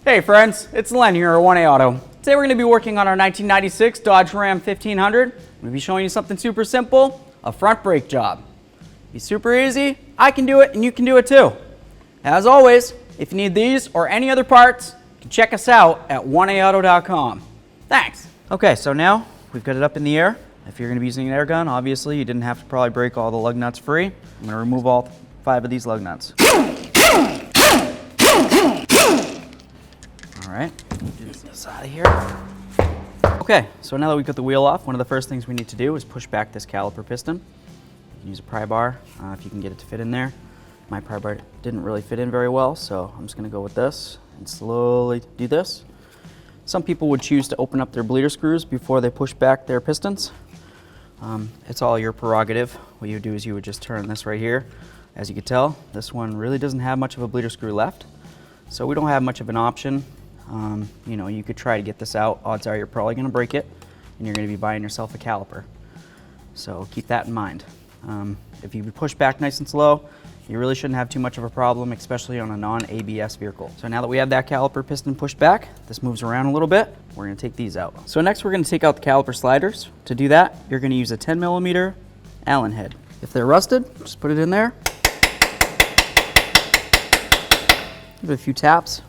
Hey friends, it's Len here at 1A Auto. Today we're going to be working on our 1996 Dodge Ram 1500. I'm going to be showing you something super simple, a front brake job. Be super easy, I can do it and you can do it too. As always, if you need these or any other parts, you can check us out at 1aauto.com. Thanks. Okay, so now we've got it up in the air. If you're going to be using an air gun, obviously you didn't have to probably break all the lug nuts free. I'm going to remove all 5 of these lug nuts. All right, do this out of here. Okay, so now that we've got the wheel off, one of the first things we need to do is push back this caliper piston. You can use a pry bar if you can get it to fit in there. My pry bar didn't really fit in very well, so I'm just going to go with this and slowly do this. Some people would choose to open up their bleeder screws before they push back their pistons. It's all your prerogative. What you would do is you would just turn this right here. As you can tell, this one really doesn't have much of a bleeder screw left, so we don't have much of an option. You know, you could try to get this out. Odds are you're probably going to break it, and you're going to be buying yourself a caliper. So keep that in mind. If you push back nice and slow, you really shouldn't have too much of a problem, especially on a non-ABS vehicle. So now that we have that caliper piston pushed back, this moves around a little bit. We're going to take these out. So next we're going to take out the caliper sliders. To do that, you're going to use a 10mm Allen head. If they're rusted, just put it in there. Give it a few taps.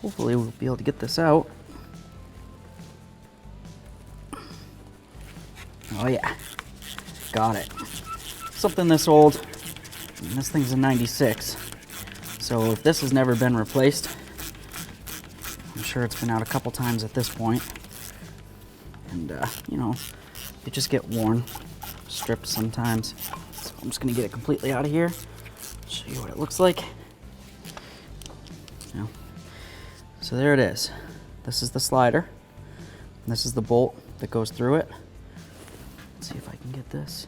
Hopefully we'll be able to get this out. Oh yeah, got it. Something this old, and this thing's a 96. So if this has never been replaced, I'm sure it's been out a couple times at this point. And you know, they just get worn, stripped sometimes. So I'm just gonna get it completely out of here. Show you what it looks like. Now, so there it is. This is the slider. This is the bolt that goes through it. Let's see if I can get this.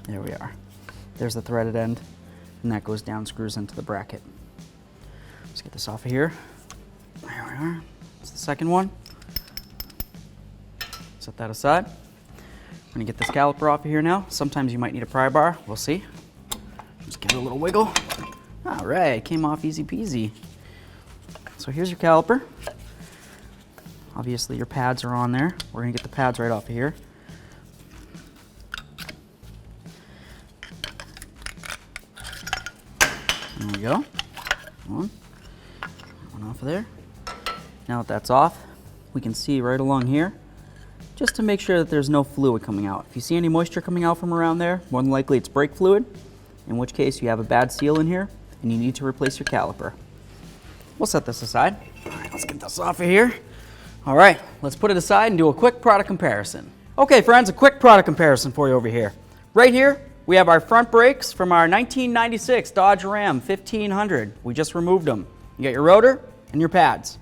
There we are. There's the threaded end, and that goes down, screws into the bracket. Let's get this off of here. There we are. It's the second one. Set that aside. We're gonna get this caliper off of here now. Sometimes you might need a pry bar. We'll see. Just give it a little wiggle. All right, came off easy peasy. So here's your caliper. Obviously your pads are on there. We're gonna get the pads right off of here. There we go. One off of there. Now that that's off, we can see right along here, just to make sure that there's no fluid coming out. If you see any moisture coming out from around there, more than likely it's brake fluid, in which case you have a bad seal in here and you need to replace your caliper. We'll set this aside. All right, let's get this off of here. All right, let's put it aside and do a quick product comparison. Okay friends, a quick product comparison for you over here. Right here, we have our front brakes from our 1996 Dodge Ram 1500. We just removed them. You got your rotor and your pads.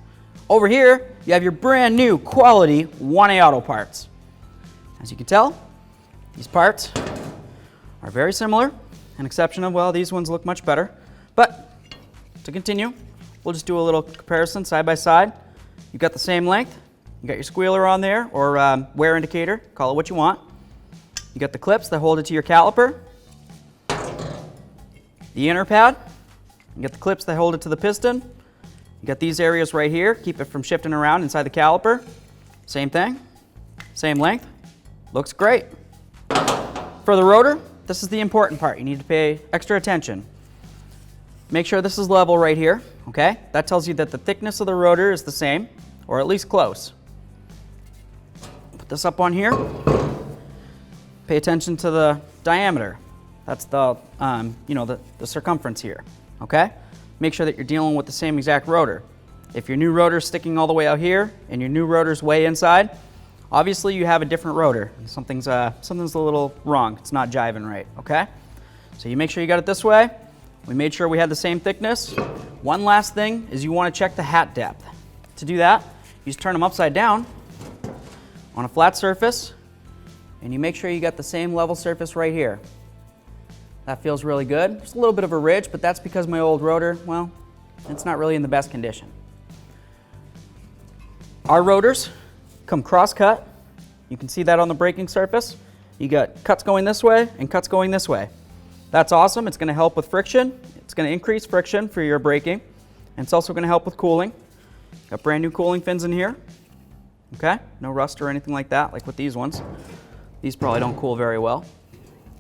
Over here, you have your brand new quality 1A Auto parts. As you can tell, these parts are very similar, an exception of, well, these ones look much better. But to continue, we'll just do a little comparison side by side. You've got the same length. You got your squealer on there, or wear indicator, call it what you want. You got the clips that hold it to your caliper. The inner pad. You got the clips that hold it to the piston. You got these areas right here, keep it from shifting around inside the caliper. Same thing, same length. Looks great. For the rotor, this is the important part. You need to pay extra attention. Make sure this is level right here, okay? That tells you that the thickness of the rotor is the same, or at least close. Put this up on here. Pay attention to the diameter. That's the, you know, the circumference here, okay? Make sure that you're dealing with the same exact rotor. If your new rotor is sticking all the way out here and your new rotor's way inside, obviously you have a different rotor. Something's a little wrong. It's not jiving right, okay? So you make sure you got it this way. We made sure we had the same thickness. One last thing is you want to check the hat depth. To do that, you just turn them upside down on a flat surface, and you make sure you got the same level surface right here. That feels really good. There's a little bit of a ridge, but that's because my old rotor, well, it's not really in the best condition. Our rotors come cross-cut. You can see that on the braking surface. You got cuts going this way and cuts going this way. That's awesome. It's going to help with friction. It's going to increase friction for your braking, and it's also going to help with cooling. Got brand new cooling fins in here. Okay, no rust or anything like that, like with these ones. These probably don't cool very well.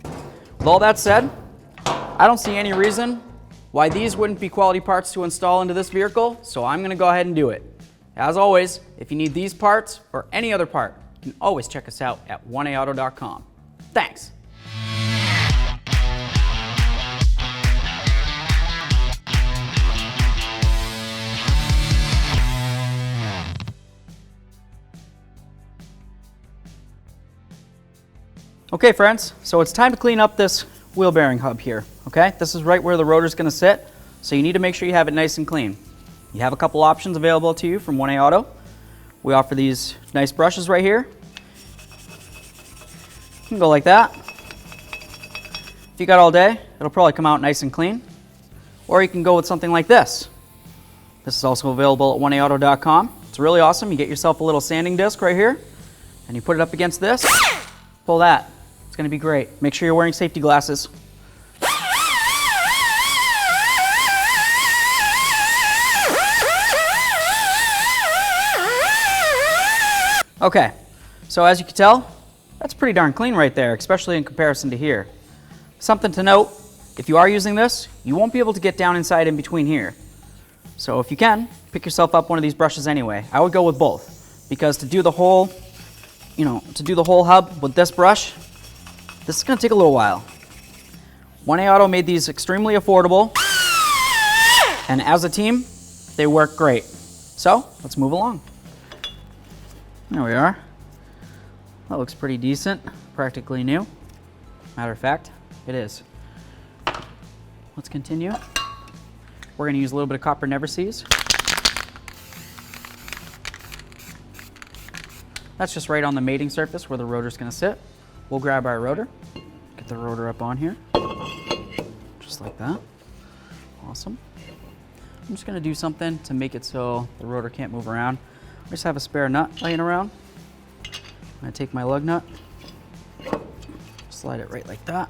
With all that said, I don't see any reason why these wouldn't be quality parts to install into this vehicle, so I'm going to go ahead and do it. As always, if you need these parts or any other part, you can always check us out at 1aauto.com. Thanks. Okay friends, so it's time to clean up this wheel bearing hub here, okay? This is right where the rotor is going to sit, so you need to make sure you have it nice and clean. You have a couple options available to you from 1A Auto. We offer these nice brushes right here. You can go like that. If you got all day, it'll probably come out nice and clean. Or you can go with something like this. This is also available at 1aauto.com. It's really awesome. You get yourself a little sanding disc right here, and you put it up against this, pull that. It's going to be great. Make sure you're wearing safety glasses. Okay, so as you can tell, that's pretty darn clean right there, especially in comparison to here. Something to note, if you are using this, you won't be able to get down inside in between here. So if you can, pick yourself up one of these brushes anyway. I would go with both, because to do the whole, hub with this brush, this is going to take a little while. 1A Auto made these extremely affordable, and as a team, they work great. So let's move along. There we are. That looks pretty decent, practically new. Matter of fact, it is. Let's continue. We're going to use a little bit of copper never sees. That's just right on the mating surface where the rotor is going to sit. We'll grab our rotor, get the rotor up on here, just like that. Awesome. I'm just going to do something to make it so the rotor can't move around. I just have a spare nut laying around. I'm going to take my lug nut, slide it right like that.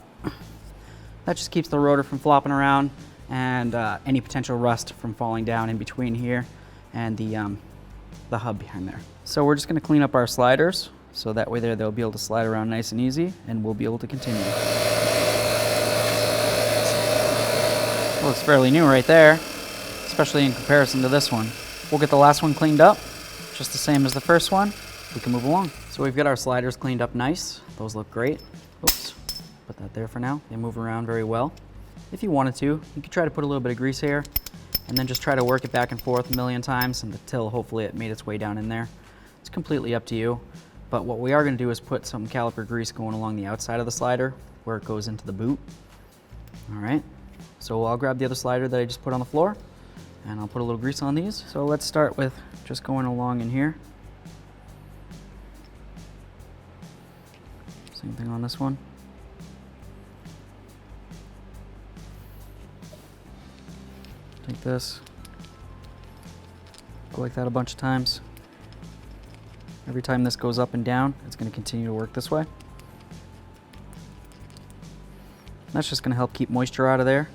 That just keeps the rotor from flopping around and any potential rust from falling down in between here and the hub behind there. So we're just going to clean up our sliders so that way they'll be able to slide around nice and easy, and we'll be able to continue. Looks fairly new right there, especially in comparison to this one. We'll get the last one cleaned up, just the same as the first one. We can move along. So we've got our sliders cleaned up nice. Those look great. Oops, put that there for now. They move around very well. If you wanted to, you could try to put a little bit of grease here and then just try to work it back and forth a million times until hopefully it made its way down in there. It's completely up to you. But what we are going to do is put some caliper grease going along the outside of the slider where it goes into the boot. All right, so I'll grab the other slider that I just put on the floor and I'll put a little grease on these. So let's start with just going along in here. Same thing on this one. Take this, go like that a bunch of times. Every time this goes up and down, it's going to continue to work this way. That's just going to help keep moisture out of there,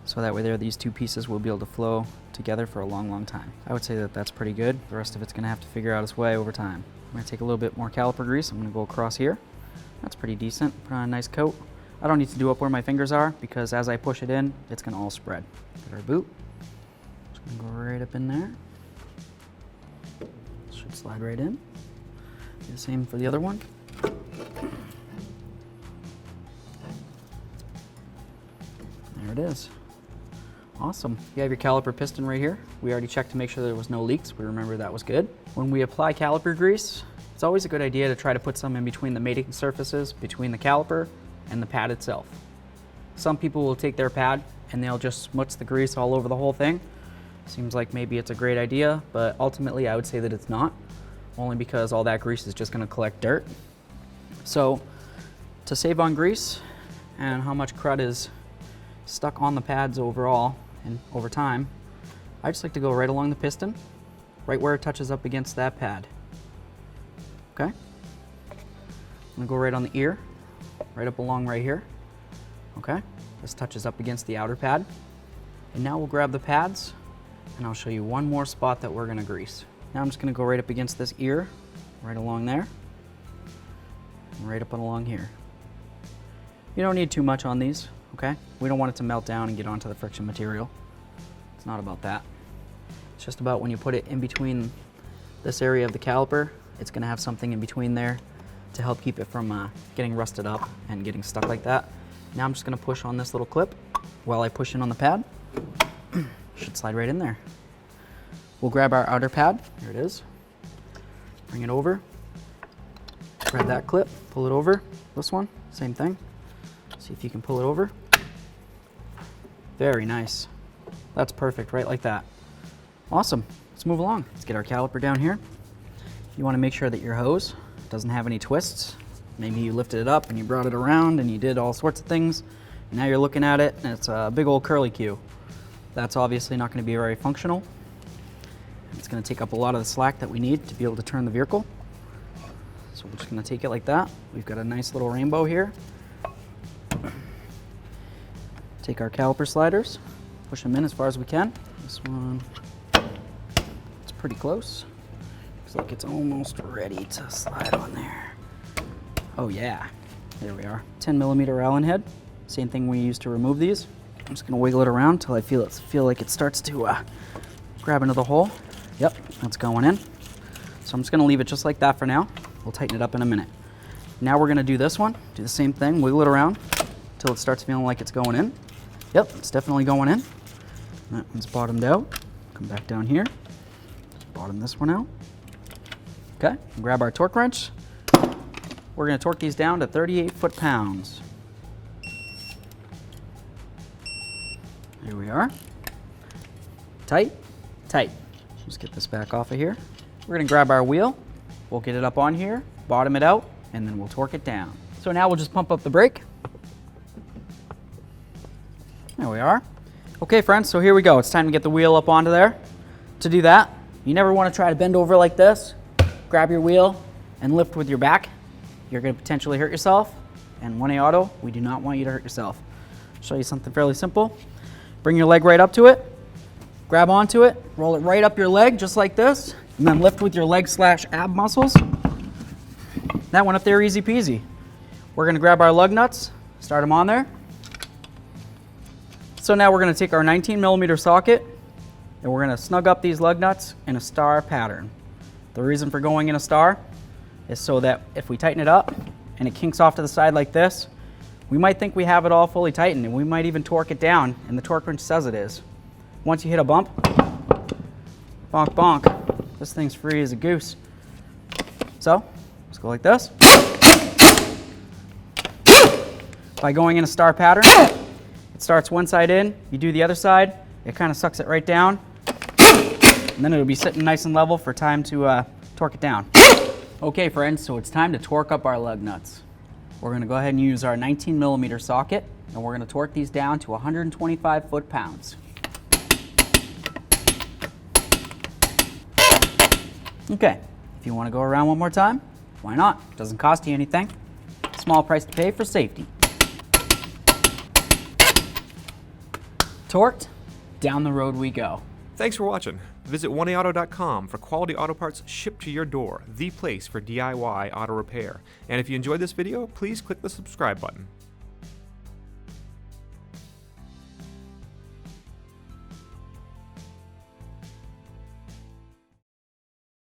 so that way these two pieces will be able to flow together for a long, long time. I would say that that's pretty good. The rest of it's going to have to figure out its way over time. I'm going to take a little bit more caliper grease. I'm going to go across here. That's pretty decent. Put on a nice coat. I don't need to do up where my fingers are because as I push it in, it's going to all spread. Get our boot. Just going to go right up in there. Should slide right in. Do the same for the other one. There it is. Awesome. You have your caliper piston right here. We already checked to make sure there was no leaks. We remember that was good. When we apply caliper grease, it's always a good idea to try to put some in between the mating surfaces, between the caliper and the pad itself. Some people will take their pad and they'll just smuts the grease all over the whole thing. Seems like maybe it's a great idea, but ultimately I would say that it's not, only because all that grease is just going to collect dirt. So to save on grease and how much crud is stuck on the pads overall and over time, I just like to go right along the piston, right where it touches up against that pad. Okay? I'm going to go right on the ear, right up along right here. Okay? This touches up against the outer pad. And now we'll grab the pads and I'll show you one more spot that we're gonna grease. Now I'm just gonna go right up against this ear, right along there, and right up and along here. You don't need too much on these, okay? We don't want it to melt down and get onto the friction material. It's not about that. It's just about when you put it in between this area of the caliper, it's gonna have something in between there to help keep it from getting rusted up and getting stuck like that. Now I'm just gonna push on this little clip while I push in on the pad. Should slide right in there. We'll grab our outer pad, here it is. Bring it over, grab that clip, pull it over. This one, same thing. See if you can pull it over. Very nice. That's perfect, right like that. Awesome, let's move along. Let's get our caliper down here. You wanna make sure that your hose doesn't have any twists. Maybe you lifted it up and you brought it around and you did all sorts of things. Now you're looking at it and it's a big old curly Q. That's obviously not gonna be very functional. It's gonna take up a lot of the slack that we need to be able to turn the vehicle. So we're just gonna take it like that. We've got a nice little rainbow here. Take our caliper sliders, push them in as far as we can. This one, it's pretty close. Looks like it's almost ready to slide on there. Oh yeah, there we are. 10mm Allen head, same thing we use to remove these. I'm just gonna wiggle it around until I feel like it starts to grab into the hole. Yep, that's going in. So I'm just gonna leave it just like that for now. We'll tighten it up in a minute. Now we're gonna do this one, do the same thing, wiggle it around until it starts feeling like it's going in. Yep, it's definitely going in. That one's bottomed out. Come back down here, bottom this one out. Okay, grab our torque wrench. We're gonna torque these down to 38 foot-pounds. Here we are. Tight, tight. Let's get this back off of here. We're gonna grab our wheel. We'll get it up on here, bottom it out, and then we'll torque it down. So now we'll just pump up the brake. There we are. Okay friends, so here we go. It's time to get the wheel up onto there. To do that, you never wanna try to bend over like this, grab your wheel, and lift with your back. You're gonna potentially hurt yourself. And 1A Auto, we do not want you to hurt yourself. I'll show you something fairly simple. Bring your leg right up to it, grab onto it, roll it right up your leg just like this, and then lift with your leg/ab muscles. That went up there easy peasy. We're gonna grab our lug nuts, start them on there. So now we're gonna take our 19mm socket and we're gonna snug up these lug nuts in a star pattern. The reason for going in a star is so that if we tighten it up and it kinks off to the side like this, we might think we have it all fully tightened and we might even torque it down, and the torque wrench says it is. Once you hit a bump, bonk bonk, this thing's free as a goose. So, let's go like this. By going in a star pattern, it starts one side in, you do the other side, it kind of sucks it right down, and then it'll be sitting nice and level for time to torque it down. Okay friends, so it's time to torque up our lug nuts. We're going to go ahead and use our 19mm socket, and we're going to torque these down to 125 foot-pounds. Okay, if you want to go around one more time, why not? It doesn't cost you anything. Small price to pay for safety. Torqued, down the road we go. Thanks for watching. Visit 1AAuto.com for quality auto parts shipped to your door, the place for DIY auto repair. And if you enjoyed this video, please click the subscribe button.